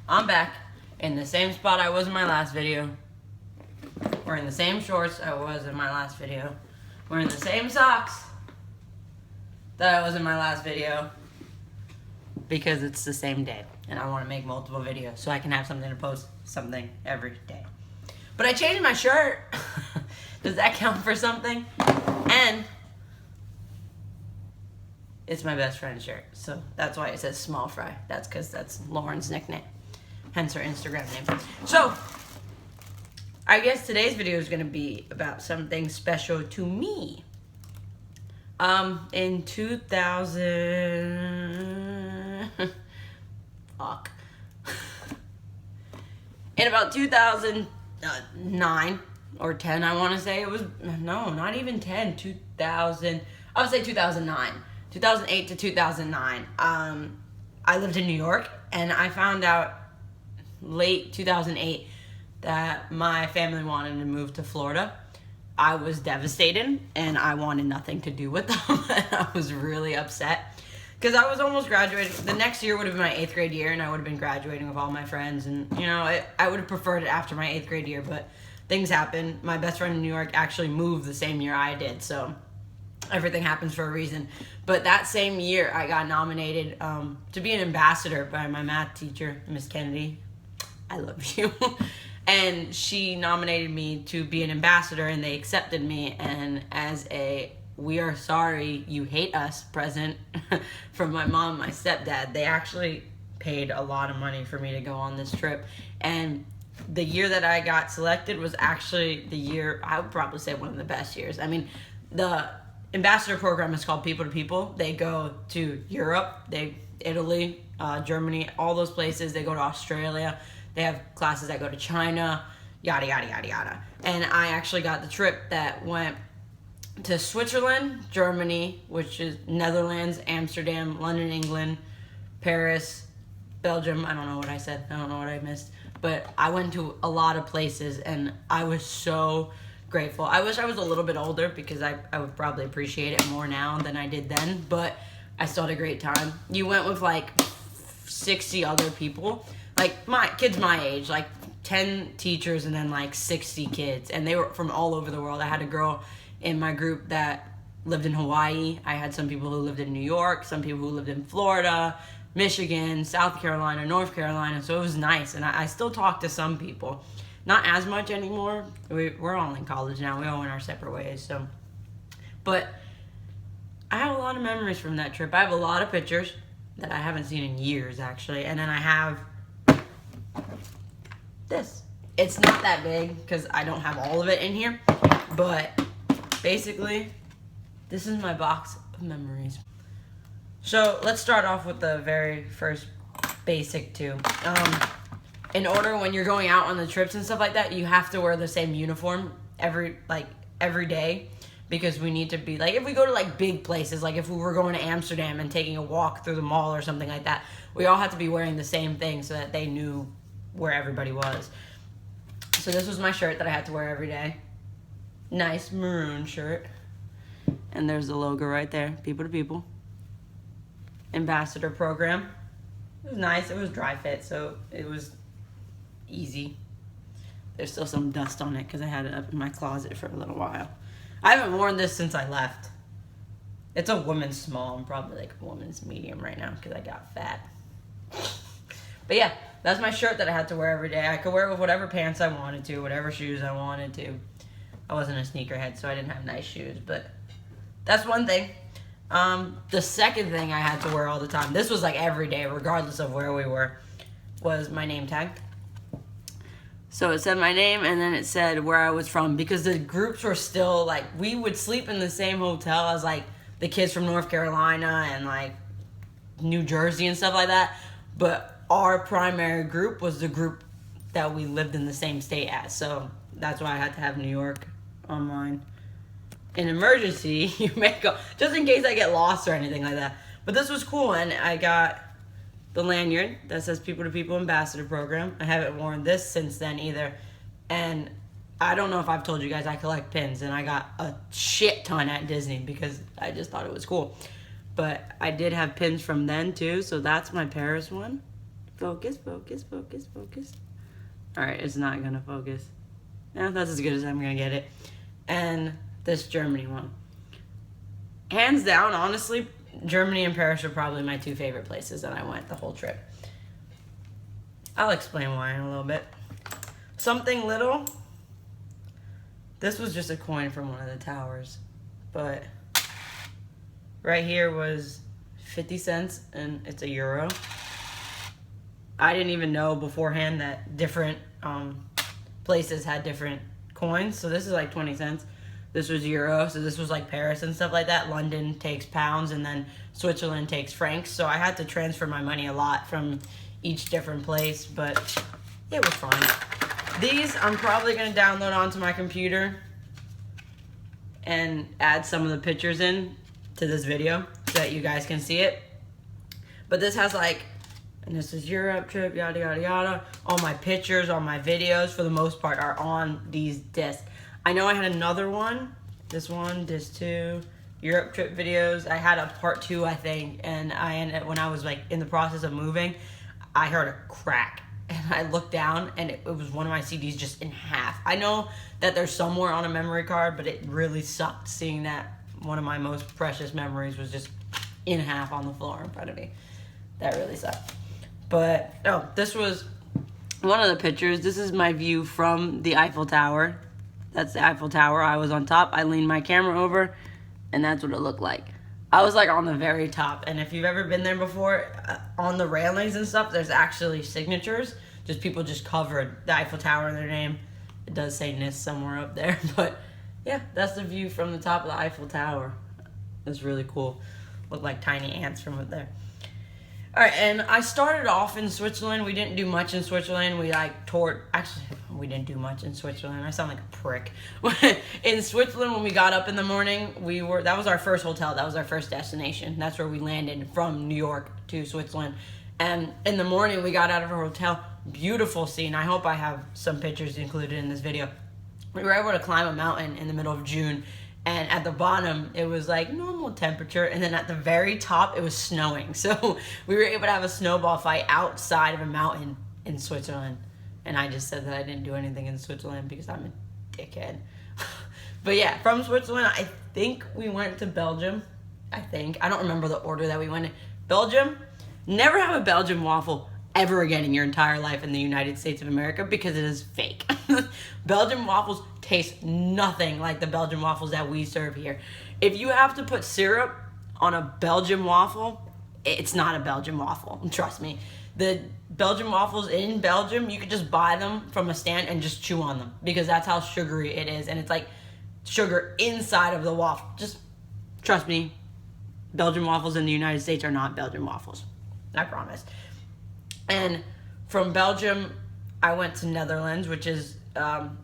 I'm back in the same spot I was in my last video. Wearing the same shorts I was in my last video. Wearing the same socks that I was in my last video. Because it's the same day. And I want to make multiple videos so I can have something to post something every day. But I changed my shirt. Does that count for something? And it's my best friend's shirt. So that's why it says Small Fry. That's because that's Lauren's nickname. Hence her Instagram name. So, I guess today's video is going to be about something special to me. In 2000... Fuck. In about 2009 or 10, I want to say. It was... No, not even 10. 2000... I would say 2009. 2008 to 2009. I lived in New York, and I found out late 2008 that my family wanted to move to Florida. I was devastated, and I wanted nothing to do with them. I was really upset because I was almost graduating. The next year would have been my 8th grade year, and I would have been graduating with all my friends. And, you know, I would have preferred it after my 8th grade year, but things happened. My best friend in New York actually moved the same year I did, so everything happens for a reason. But that same year, I got nominated to be an ambassador by my math teacher, Miss Kennedy. I love you. And she nominated me to be an ambassador, and they accepted me. And as a "we are sorry you hate us" present from my mom and my stepdad, they actually paid a lot of money for me to go on this trip. And the year that I got selected was actually the year, I would probably say, one of the best years. I mean, the ambassador program is called People to People. They go to Europe, Italy, Germany, all those places. They go to Australia. They have classes that go to China, yada, yada, yada, yada. And I actually got the trip that went to Switzerland, Germany, which is Netherlands, Amsterdam, London, England, Paris, Belgium. I don't know what I said. I don't know what I missed. But I went to a lot of places, and I was so grateful. I wish I was a little bit older because I would probably appreciate it more now than I did then. But I still had a great time. You went with like 60 other people. Like, kids my age, like 10 teachers and then like 60 kids. And they were from all over the world. I had a girl in my group that lived in Hawaii. I had some people who lived in New York, some people who lived in Florida, Michigan, South Carolina, North Carolina. So it was nice. And I still talk to some people. Not as much anymore. We're all in college now. We all went our separate ways. So, but I have a lot of memories from that trip. I have a lot of pictures that I haven't seen in years, actually. And then I have this. It's not that big because I don't have all of it in here, but basically this is my box of memories. So let's start off with the very first basic two. In order, when you're going out on the trips and stuff like that, you have to wear the same uniform every day, because we need to be, like, if we go to like big places, like if we were going to Amsterdam and taking a walk through the mall or something like that, we all have to be wearing the same thing so that they knew where everybody was. So this was my shirt that I had to wear every day. Nice maroon shirt. And there's the logo right there, People to People. Ambassador program. It was nice. It was dry fit, so it was easy. There's still some dust on it because I had it up in my closet for a little while. I haven't worn this since I left. It's a woman's small. I'm probably like a woman's medium right now because I got fat. But yeah, that's my shirt that I had to wear every day. I could wear it with whatever pants I wanted to, whatever shoes I wanted to. I wasn't a sneakerhead, so I didn't have nice shoes, but that's one thing. The second thing I had to wear all the time, this was like every day, regardless of where we were, was my name tag. So it said my name, and then it said where I was from, because the groups were still, like, we would sleep in the same hotel as, like, the kids from North Carolina and, like, New Jersey and stuff like that. But our primary group was the group that we lived in the same state as. So that's why I had to have New York on mine. In emergency, you may go, just in case I get lost or anything like that. But this was cool, and I got the lanyard that says People to People Ambassador Program. I haven't worn this since then either. And I don't know if I've told you guys, I collect pins, and I got a shit ton at Disney because I just thought it was cool. But I did have pins from then too, so that's my Paris one. Focus, focus, focus, focus. All right, it's not gonna focus. Yeah, that's as good as I'm gonna get it. And this Germany one. Hands down, honestly, Germany and Paris are probably my two favorite places that I went the whole trip. I'll explain why in a little bit. Something little. This was just a coin from one of the towers. But right here was 50 cents and it's a euro. I didn't even know beforehand that different places had different coins. So this is like 20 cents. This was euro, so this was like Paris and stuff like that. London takes pounds and then Switzerland takes francs. So I had to transfer my money a lot from each different place, but it was fun. These I'm probably gonna download onto my computer and add some of the pictures in to this video so that you guys can see it. But this has like, and this is Europe trip, yada, yada, yada. All my pictures, all my videos, for the most part, are on these discs. I know I had another one, this two, Europe trip videos. I had a part 2, I think, and when I was like in the process of moving, I heard a crack. And I looked down, and it was one of my CDs just in half. I know that there's somewhere on a memory card, but it really sucked seeing that one of my most precious memories was just in half on the floor in front of me. That really sucked. But, oh, this was one of the pictures. This is my view from the Eiffel Tower. That's the Eiffel Tower. I was on top. I leaned my camera over, and that's what it looked like. I was like on the very top, and if you've ever been there before, on the railings and stuff, there's actually signatures. Just people just covered the Eiffel Tower in their name. It does say NIST somewhere up there, but yeah, that's the view from the top of the Eiffel Tower. It's really cool. Look like tiny ants from up there. All right, and I started off in Switzerland. We didn't do much in Switzerland. We like toured, actually, we didn't do much in Switzerland. I sound like a prick. In Switzerland, when we got up in the morning, that was our first hotel. That was our first destination. That's where we landed from New York to Switzerland. And in the morning, we got out of our hotel. Beautiful scene. I hope I have some pictures included in this video. We were able to climb a mountain in the middle of June. And at the bottom, it was like normal temperature. And then at the very top, it was snowing. So we were able to have a snowball fight outside of a mountain in Switzerland. And I just said that I didn't do anything in Switzerland because I'm a dickhead. But yeah, from Switzerland, I think we went to Belgium. I don't remember the order that we went in. Belgium. Never have a Belgian waffle ever again in your entire life in the United States of America because it is fake. Belgian waffles taste nothing like the Belgian waffles that we serve here. If you have to put syrup on a Belgian waffle, it's not a Belgian waffle. Trust me. The Belgian waffles in Belgium, you could just buy them from a stand and just chew on them because that's how sugary it is. And it's like sugar inside of the waffle. Just trust me, Belgian waffles in the United States are not Belgian waffles. I promise. And from Belgium, I went to Netherlands, which is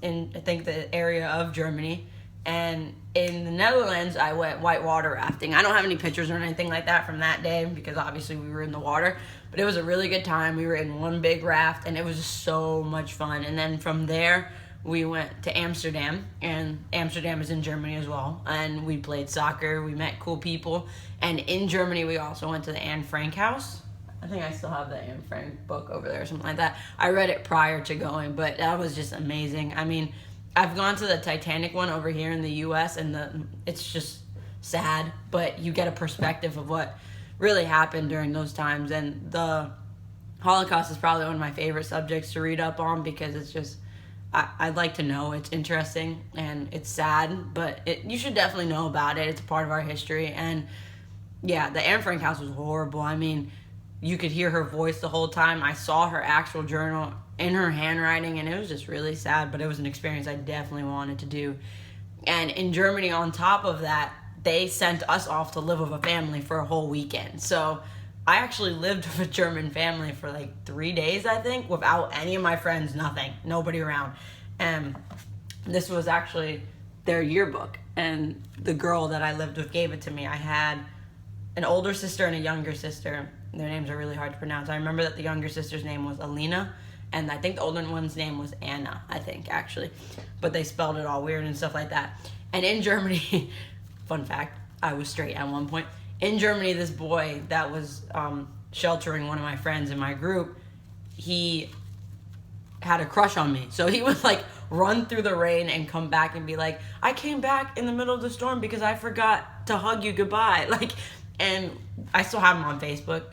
in, I think, the area of Germany. And in the Netherlands, I went whitewater rafting. I don't have any pictures or anything like that from that day because obviously we were in the water. But it was a really good time. We were in one big raft, and it was just so much fun. And then from there, we went to Amsterdam, and Amsterdam is in Germany as well. And we played soccer. We met cool people. And in Germany, we also went to the Anne Frank house. I think I still have the Anne Frank book over there or something like that. I read it prior to going, but that was just amazing. I mean, I've gone to the Titanic one over here in the U.S., and it's just sad, but you get a perspective of what really happened during those times. And the Holocaust is probably one of my favorite subjects to read up on because it's just, I'd like to know. It's interesting, and it's sad, but you should definitely know about it. It's a part of our history. And yeah, the Anne Frank house was horrible. I mean, you could hear her voice the whole time. I saw her actual journal in her handwriting, and it was just really sad, but it was an experience I definitely wanted to do. And in Germany, on top of that, they sent us off to live with a family for a whole weekend. So I actually lived with a German family for like 3 days, I think, without any of my friends, nothing, nobody around. And this was actually their yearbook, and the girl that I lived with gave it to me. I had an older sister and a younger sister. Their names are really hard to pronounce. I remember that the younger sister's name was Alina, and I think the older one's name was Anna, I think, actually. But they spelled it all weird and stuff like that. And in Germany, fun fact, I was straight at one point. In Germany, this boy that was sheltering one of my friends in my group, he had a crush on me. So he would like run through the rain and come back and be like, I came back in the middle of the storm because I forgot to hug you goodbye. Like, and I still have him on Facebook.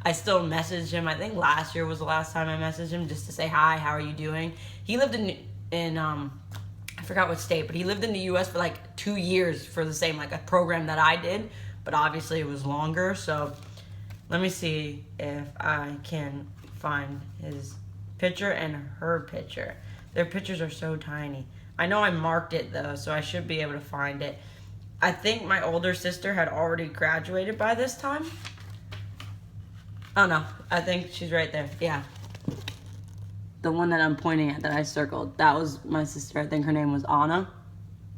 I still message him. I think last year was the last time I messaged him just to say hi, how are you doing? He lived in I forgot what state, but he lived in the US for like 2 years for the same like a program that I did, but obviously it was longer. So let me see if I can find his picture and her picture. Their pictures are so tiny. I know I marked it though, so I should be able to find it. I think my older sister had already graduated by this time. Oh no, I think she's right there. Yeah. The one that I'm pointing at that I circled, that was my sister. I think her name was Anna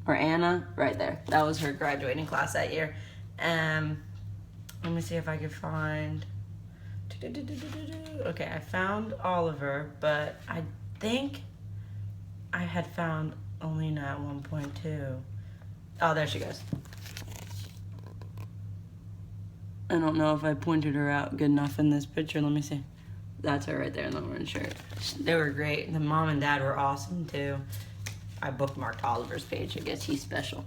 or Anna, right there. That was her graduating class that year. Let me see if I can find. Okay, I found Oliver, but I think I had found Alina at one point too. Oh, there she goes. I don't know if I pointed her out good enough in this picture. Let me see. That's her right there in the orange shirt. They were great. The mom and dad were awesome too. I bookmarked Oliver's page. I guess he's special.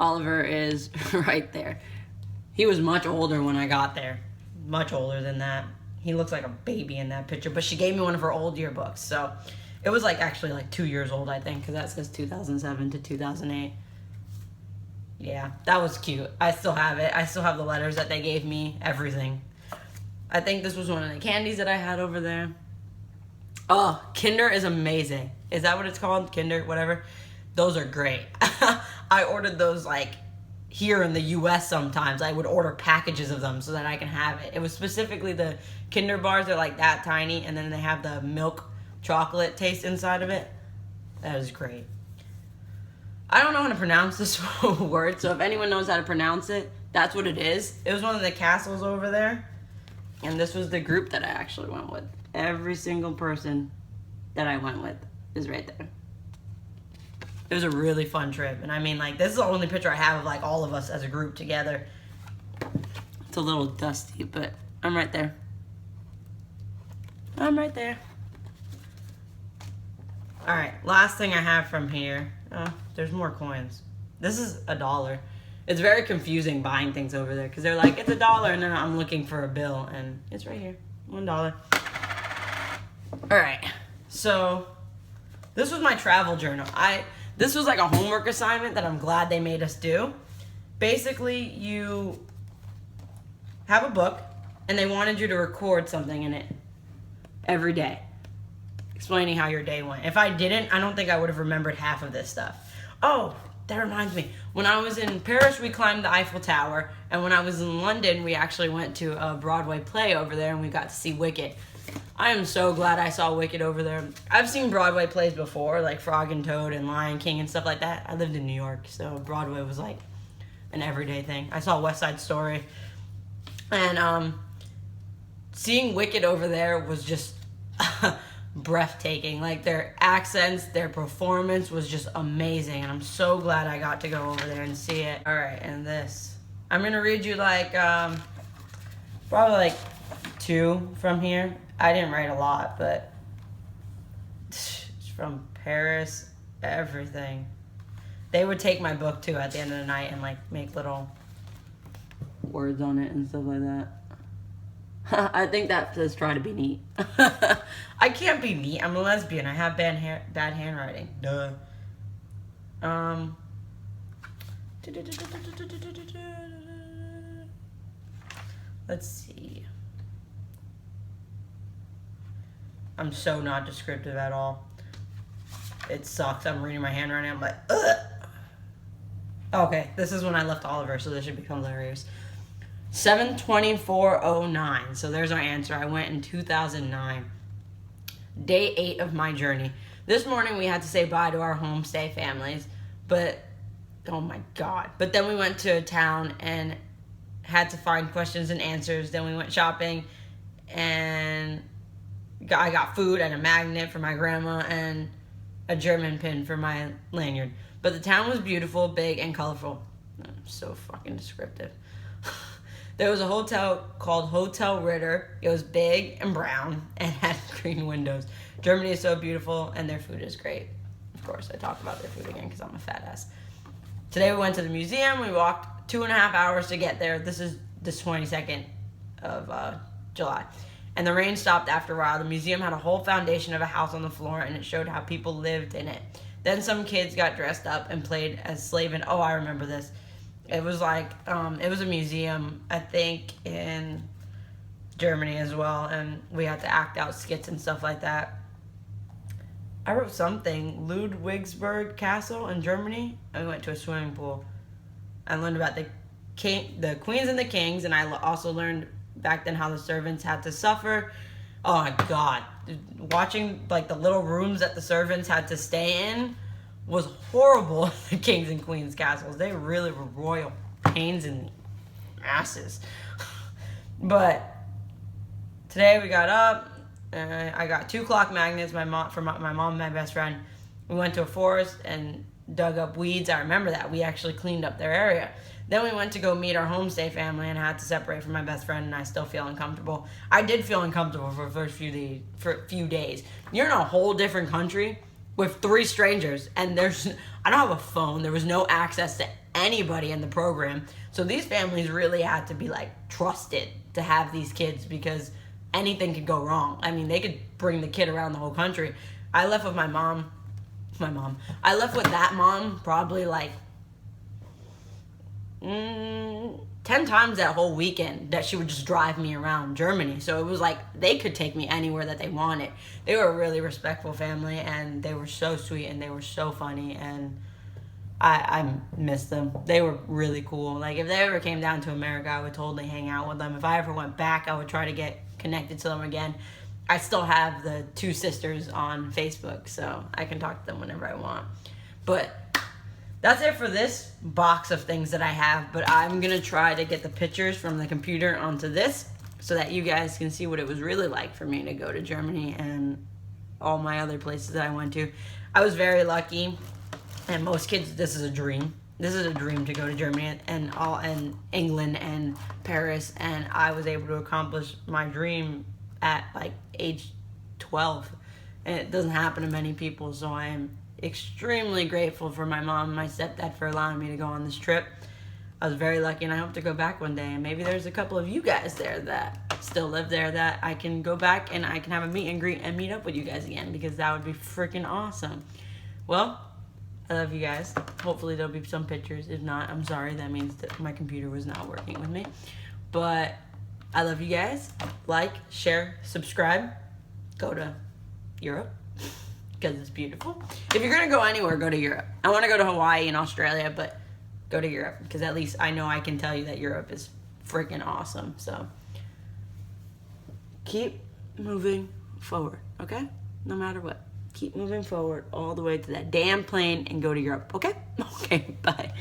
Oliver is right there. He was much older when I got there. Much older than that. He looks like a baby in that picture, but she gave me one of her old yearbooks. So it was like actually like 2 years old, I think, because that says 2007 to 2008. Yeah, that was cute. I still have it. I still have the letters that they gave me, everything. I think this was one of the candies that I had over there. Oh, Kinder is amazing. Is that what it's called? Kinder, whatever. Those are great. I ordered those like here in the US sometimes. I would order packages of them so that I can have it. It was specifically the Kinder bars. They're like that tiny, and then they have the milk chocolate taste inside of it. That is great. I don't know how to pronounce this word, so if anyone knows how to pronounce it, that's what it is. It was one of the castles over there, and this was the group that I actually went with. Every single person that I went with is right there. It was a really fun trip, and I mean, like, this is the only picture I have of, like, all of us as a group together. It's a little dusty, but I'm right there. I'm right there. All right, last thing I have from here. Oh, there's more coins. This is $1. It's very confusing buying things over there because they're like, it's $1, and then I'm looking for a bill, and it's right here, $1. All right, so this was my travel journal. This was like a homework assignment that I'm glad they made us do. Basically, you have a book, and they wanted you to record something in it every day, explaining how your day went. If I didn't, I don't think I would have remembered half of this stuff. Oh, that reminds me. When I was in Paris, we climbed the Eiffel Tower, and when I was in London, we actually went to a Broadway play over there, and we got to see Wicked. I am so glad I saw Wicked over there. I've seen Broadway plays before, like Frog and Toad and Lion King and stuff like that. I lived in New York, so Broadway was like an everyday thing. I saw West Side Story, and seeing Wicked over there was just breathtaking. Like, their accents, their performance was just amazing, and I'm so glad I got to go over there and see it. All right, and this. I'm gonna read you like probably like 2 from here. I didn't write a lot, but it's from Paris, everything. They would take my book too at the end of the night and like make little words on it and stuff like that. I think that says try to be neat. I can't be neat. I'm a lesbian. I have bad handwriting. Duh. Let's see. I'm so not descriptive at all. It sucks. I'm reading my handwriting. I'm like, ugh. Okay, this is when I left Oliver, so this should be hilarious. 7/24/09. So there's our answer. I went in 2009. Day 8 of my journey. This morning we had to say bye to our homestay families, but oh my god. But then we went to a town and had to find questions and answers. Then we went shopping, and I got food and a magnet for my grandma and a German pin for my lanyard. But the town was beautiful, big, and colorful. I'm so fucking descriptive. There was a hotel called Hotel Ritter. It was big and brown and had green windows. Germany is so beautiful and their food is great. Of course, I talk about their food again because I'm a fat ass. Today we went to the museum. We walked 2.5 hours to get there. This is the 22nd of July. And the rain stopped after a while. The museum had a whole foundation of a house on the floor, and it showed how people lived in it. Then some kids got dressed up and played as slave and oh, I remember this. It was like, it was a museum, I think, in Germany as well, and we had to act out skits and stuff like that. I wrote something, Ludwigsburg Castle in Germany, and we went to a swimming pool. I learned about the queens and the kings, and I also learned back then how the servants had to suffer. Oh my God, watching like the little rooms that the servants had to stay in was horrible. The kings and queens castles, they really were royal pains in the asses. But today we got up. I got 2 clock magnets. My mom and my best friend. We went to a forest and dug up weeds. I remember that. We actually cleaned up their area. Then we went to go meet our homestay family and I had to separate from my best friend, and I still feel uncomfortable. I did feel uncomfortable for the first few days. You're in a whole different country with 3 strangers, and I don't have a phone. There was no access to anybody in the program. So these families really had to be like trusted to have these kids because anything could go wrong. I mean, they could bring the kid around the whole country. I left with my mom. I left with that mom probably like 10 times that whole weekend that she would just drive me around Germany. So it was like they could take me anywhere that they wanted. They were a really respectful family, and they were so sweet, and they were so funny, and I miss them. They were really cool. Like, if they ever came down to America, I would totally hang out with them. If I ever went back, I would try to get connected to them again. I still have the 2 sisters on Facebook, so I can talk to them whenever I want. But that's it for this box of things that I have, but I'm going to try to get the pictures from the computer onto this so that you guys can see what it was really like for me to go to Germany and all my other places that I went to. I was very lucky, and most kids, this is a dream. This is a dream to go to Germany and England and Paris, and I was able to accomplish my dream at like age 12, and it doesn't happen to many people, so I am extremely grateful for my mom and my stepdad for allowing me to go on this trip. I was very lucky, and I hope to go back one day, and maybe there's a couple of you guys there that still live there that I can go back and I can have a meet and greet and meet up with you guys again, because that would be freaking awesome. Well, I love you guys. Hopefully there'll be some pictures. If not, I'm sorry. That means that my computer was not working with me. But I love you guys. Like, share, subscribe. Go to Europe because it's beautiful. If you're going to go anywhere, go to Europe. I want to go to Hawaii and Australia, but go to Europe because at least I know I can tell you that Europe is freaking awesome. So keep moving forward, okay? No matter what. Keep moving forward all the way to that damn plane and go to Europe, okay? Okay, bye.